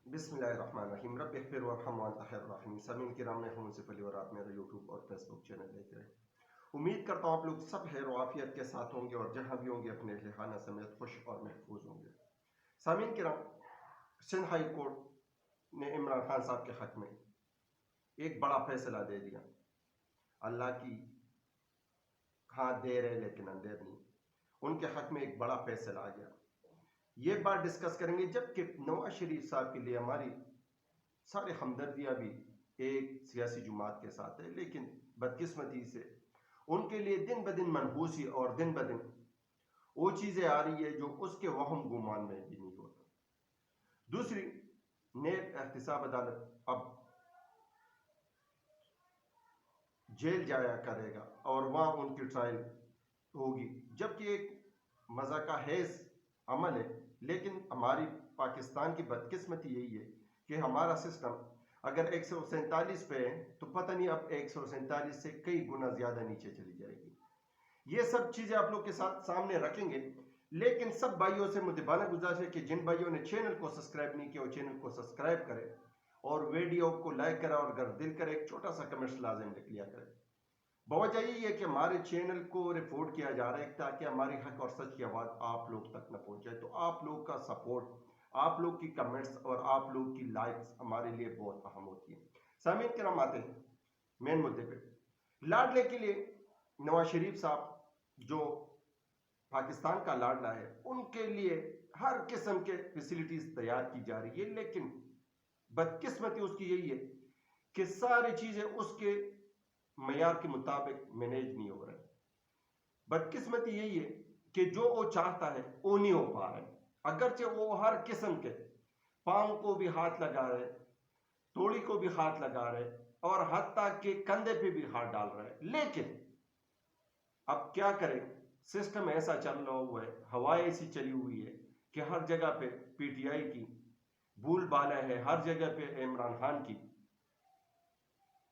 بسم اللہ الرحمن الرحیم رب اغفر وارحم وانت خیر الراحمین۔ سامعین کرام، میں ہوں منصف علی اور آپ میرا یوٹیوب اور فیس بک چینل دیکھ رہے ہیں۔ امید کرتا ہوں آپ لوگ سب خیر و عافیت کے ساتھ ہوں گے اور جہاں بھی ہوں گے اپنے اہل خانہ سمیت خوش اور محفوظ ہوں گے۔ سامعین کرام، سندھ ہائی کورٹ نے عمران خان صاحب کے حق میں ایک بڑا فیصلہ دے دیا۔ اللہ کی ہاں دیر ہے لیکن اندیر نہیں، ان کے حق میں ایک بڑا فیصلہ آ گیا۔ یہ بات ڈسکس کریں گے، جبکہ نواز شریف صاحب کے لیے ہماری سارے ہمدردیاں بھی ایک سیاسی جماعت کے ساتھ ہے، لیکن بدقسمتی سے ان کے لیے دن بدن منحوسی اور دن بدن وہ چیزیں آ رہی ہے جو اس کے وہم گمان میں بھی نہیں ہوتا۔ دوسری، نیب احتساب عدالت اب جیل جایا کرے گا اور وہاں ان کی ٹرائل ہوگی، جبکہ ایک مزہ کا حیض عمل ہے، لیکن ہماری پاکستان کی بدقسمتی یہی ہے کہ ہمارا سسٹم اگر 147 پہ ہے تو پتہ نہیں اب 147 سے کئی گنا زیادہ نیچے چلی جائے گی۔ یہ سب چیزیں آپ لوگ کے ساتھ سامنے رکھیں گے، لیکن سب بھائیوں سے مدبانہ گزارش ہے کہ جن بھائیوں نے چینل کو سبسکرائب نہیں کیا وہ چینل کو سبسکرائب کرے اور ویڈیو کو لائک کرے، اور اگر دل کرے ایک چھوٹا سا کمنٹ لازم لکھ لیا کرے۔ بوجہ یہی ہے کہ ہمارے چینل کو رپورٹ کیا جا رہا ہے تاکہ ہماری حق اور سچ کی آواز آپ لوگ تک نہ پہنچ جائے، تو آپ لوگ کا سپورٹ، آپ لوگ کی کمنٹس اور آپ لوگ کی لائکس ہمارے لیے بہت اہم ہوتی ہیں۔ سامعین کرام، آتے ہیں مین مدے پہ۔ لاڈلے کے لیے نواز شریف صاحب جو پاکستان کا لاڈلا ہے، ان کے لیے ہر قسم کے فیسلٹیز تیار کی جا رہی ہے، لیکن بدقسمتی اس کی یہی ہے کہ ساری چیزیں اس کے معیار کے مطابق مینیج نہیں ہو رہے۔ بدقسمتی یہی ہے کہ جو وہ چاہتا ہے وہ نہیں ہو پا رہا ہے، اگرچہ وہ ہر قسم کے پاؤں کو بھی ہاتھ لگا رہے، توڑی کو بھی ہاتھ لگا رہے اور حتیٰ کہ کندھے پہ بھی ہاتھ ڈال رہے، لیکن اب کیا کریں، سسٹم ایسا چل رہا ہوا ہے، ہوائیں ایسی چلی ہوئی ہے کہ ہر جگہ پہ پی ٹی آئی کی بول بالا ہے، ہر جگہ پہ عمران خان کی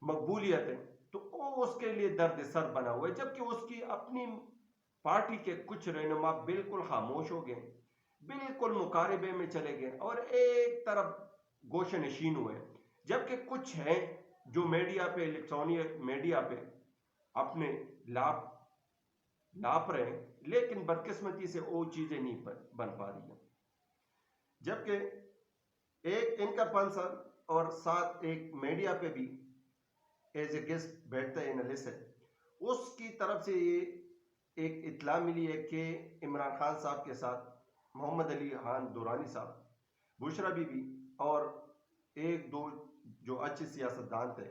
مقبولیت ہے، تو وہ اس کے لیے درد سر بنا ہوا ہے، جبکہ اس کی اپنی پارٹی کے کچھ رہنما بالکل خاموش ہو گئے، بالکل مقاربے میں چلے گئے اور ایک طرف گوشہ نشین ہوئے، جبکہ کچھ ہیں جو میڈیا پہ، الیکٹرانک میڈیا پہ اپنے لاپ رہے ہیں، لیکن بدقسمتی سے وہ چیزیں نہیں بن پا رہی ہیں۔ جبکہ ایک ان کا پنسر اور ساتھ ایک میڈیا پہ بھی ایز اے گیسٹ بیٹھتا ہے، انالسٹ ہے، اس کی طرف سے یہ ایک اطلاع ملی ہے کہ عمران خان صاحب کے ساتھ محمد علی خان دورانی صاحب، بشرا بی بی اور ایک دو جو اچھے سیاستدان تھے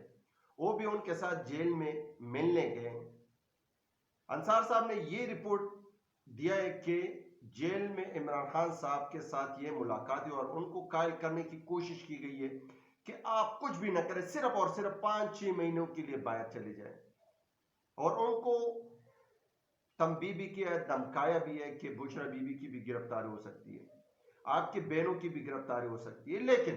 وہ بھی ان کے ساتھ جیل میں ملنے گئے۔ انصار صاحب نے یہ رپورٹ دیا ہے کہ جیل میں عمران خان صاحب کے ساتھ یہ ملاقات ہے اور ان کو قائل کرنے کی کوشش کی گئی ہے کہ آپ کچھ بھی نہ کریں، صرف اور صرف 5-6 مہینوں کے لیے باہر چلے جائیں، اور ان کو تنبیہ بھی کیا ہے، دھمکایا بھی ہے کہ بشرا بی بی کی بھی گرفتاری ہو سکتی ہے، آپ کے بہنوں کی بھی گرفتاری ہو سکتی ہے، لیکن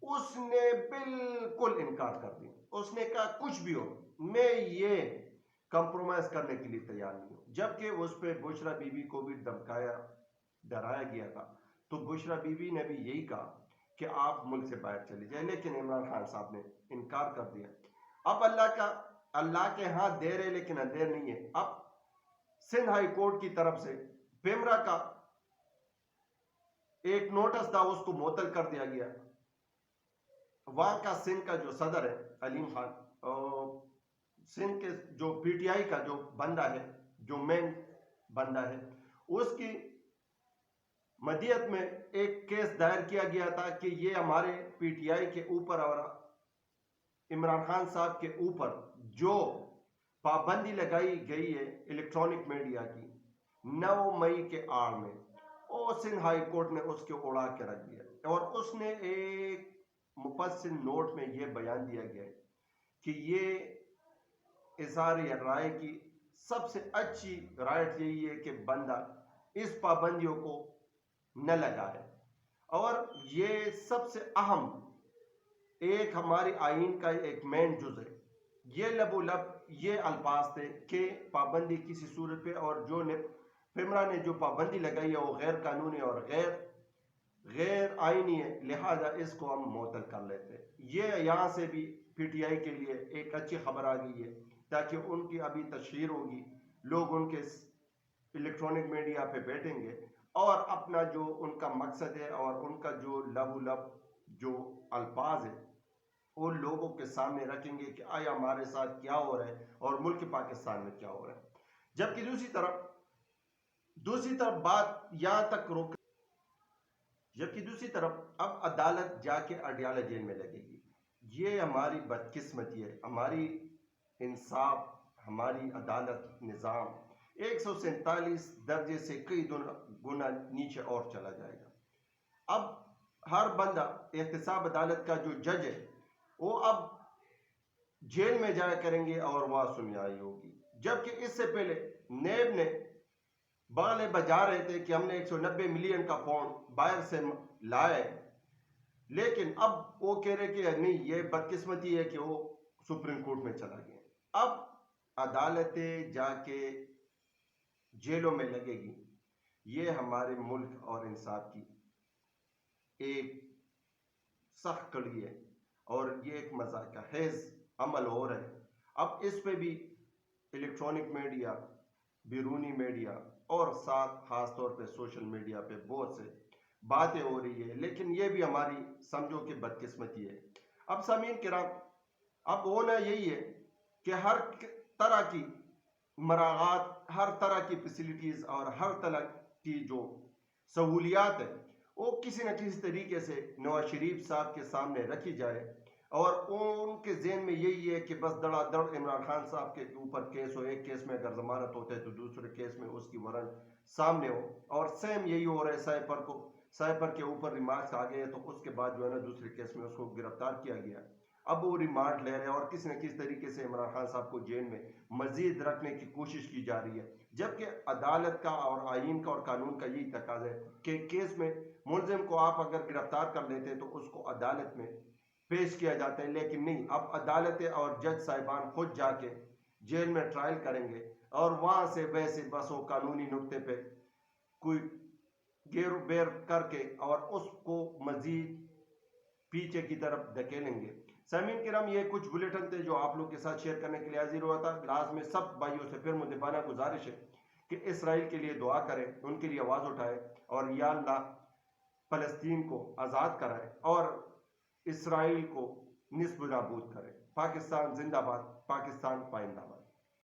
اس نے بالکل انکار کر دیا۔ اس نے کہا کچھ بھی ہو میں یہ کمپرومائز کرنے کے لیے تیار نہیں ہوں، جبکہ اس پہ بشرا بی بی کو بھی دھمکایا ڈرایا گیا تھا، تو بشرا بی بی نے بھی یہی کہا کہ آپ ملک سے باہر چلے جائیں، لیکن عمران خان صاحب نے انکار کر دیا۔ اب اللہ کے ہاں دیر ہے لیکن اندیر نہیں ہے۔ اب سندھ ہائی کورٹ کی طرف سے پیمرا کا ایک نوٹس تھا، اس کو معطل کر دیا گیا۔ وہاں کا سندھ کا جو صدر ہے علیم خان، سندھ کے جو پی ٹی آئی کا جو بندہ ہے، جو مین بندہ ہے، اس کی مدیت میں ایک کیس دائر کیا گیا تھا کہ یہ ہمارے پی ٹی آئی کے اوپر اور عمران خان صاحب کے اوپر جو پابندی لگائی گئی ہے الیکٹرانک میڈیا کی 9 مئی کے آڑ میں، اور سندھ ہائی کورٹ نے اس کو اڑا کے رکھ دیا، اور اس نے ایک مفصل نوٹ میں یہ بیان دیا گیا کہ یہ اظہار رائے کی سب سے اچھی رائٹ یہی ہے کہ بندہ اس پابندیوں کو نہ لگائے، اور یہ سب سے اہم ایک ہماری آئین کا ایک مین جز ہے۔ یہ لب و لب یہ الفاظ تھے کہ پابندی کسی صورت پہ، اور جو پیمرا نے جو پابندی لگائی ہے وہ غیر قانونی اور غیر غیر آئینی ہے، لہذا اس کو ہم معطل کر لیتے ہیں۔ یہ یہاں سے بھی پی ٹی آئی کے لیے ایک اچھی خبر آ گئی ہے، تاکہ ان کی ابھی تشہیر ہوگی، لوگ ان کے الیکٹرانک میڈیا پہ بیٹھیں گے اور اپنا جو ان کا مقصد ہے اور ان کا جو لب جو الفاظ ہے وہ لوگوں کے سامنے رکھیں گے کہ آیا ہمارے ساتھ کیا ہو رہا ہے اور ملک پاکستان میں کیا ہو رہا ہے۔ جبکہ دوسری طرف بات یہاں تک روک، جبکہ دوسری طرف اب عدالت جا کے اڈیالہ جیل میں لگے گی۔ یہ ہماری بدقسمتی ہے، ہماری انصاف، ہماری عدالت نظام 147 درجے سے کئی گنا نیچے اور چلا جائے گا۔ اب ہر بندہ احتساب عدالت کا جو جج ہے وہ اب جیل میں جایا کریں گے اور وہاں سنوائی ہوگی، جبکہ اس سے پہلے نیب نے بغلے بجا رہے تھے کہ ہم نے 190 ملین کا فنڈ باہر سے لائے، لیکن اب وہ کہہ رہے کہ نہیں، یہ بدقسمتی ہے کہ وہ سپریم کورٹ میں چلا گیا۔ اب عدالتیں جا کے جیلوں میں لگے گی، یہ ہمارے ملک اور انصاف کی ایک سخت کڑی ہے اور یہ ایک مذاق کا خیز عمل ہو رہا ہے۔ اب اس پہ بھی الیکٹرانک میڈیا، بیرونی میڈیا اور ساتھ خاص طور پہ سوشل میڈیا پہ بہت سے باتیں ہو رہی ہے، لیکن یہ بھی ہماری سمجھو کہ بدقسمتی ہے۔ اب سامعین کرام، اب ہونا یہی ہے کہ ہر طرح کی مراعات، ہر طرح کی فیسلٹیز اور ہر طرح کی جو سہولیات ہے وہ کسی نہ کسی طریقے سے نواز شریف صاحب کے سامنے رکھی جائے، اور ان کے ذہن میں یہی ہے کہ بس دڑا دڑ عمران خان صاحب کے اوپر کیس ہو، ایک کیس میں اگر ضمانت ہوتا ہے تو دوسرے کیس میں اس کی وارنٹ سامنے ہو، اور سیم یہی ہو رہا ہے۔ سائپر کے اوپر ریمارکس آ گئے تو اس کے بعد جو ہے نا دوسرے کیس میں اس کو گرفتار کیا گیا، اب وہ ریمانڈ لے رہے ہیں اور کسی نہ کسی طریقے سے عمران خان صاحب کو جیل میں مزید رکھنے کی کوشش کی جا رہی ہے، جبکہ عدالت کا اور آئین کا اور قانون کا یہی تقاضا ہے کہ کیس میں ملزم کو آپ اگر گرفتار کر لیتے ہیں تو اس کو عدالت میں پیش کیا جاتا ہے، لیکن نہیں، اب عدالتیں اور جج صاحبان خود جا کے جیل میں ٹرائل کریں گے اور وہاں سے ویسے بس وہ قانونی نقطے پہ کوئی گیر و بیر کر کے اور اس کو مزید پیچھے کی طرف دھکیلیں گے۔ سامعین کرام، یہ کچھ بلیٹن تھے جو آپ لوگ کے ساتھ شیئر کرنے کے لیے حاضر ہوا تھا۔ لازم میں سب بھائیوں سے پھر مدبانہ گزارش ہے کہ اسرائیل کے لیے دعا کریں، ان کے لیے آواز اٹھائے اور یا اللہ فلسطین کو آزاد کرائے اور اسرائیل کو نصب نابود کرے۔ پاکستان زندہ باد، پاکستان پائندہ باد۔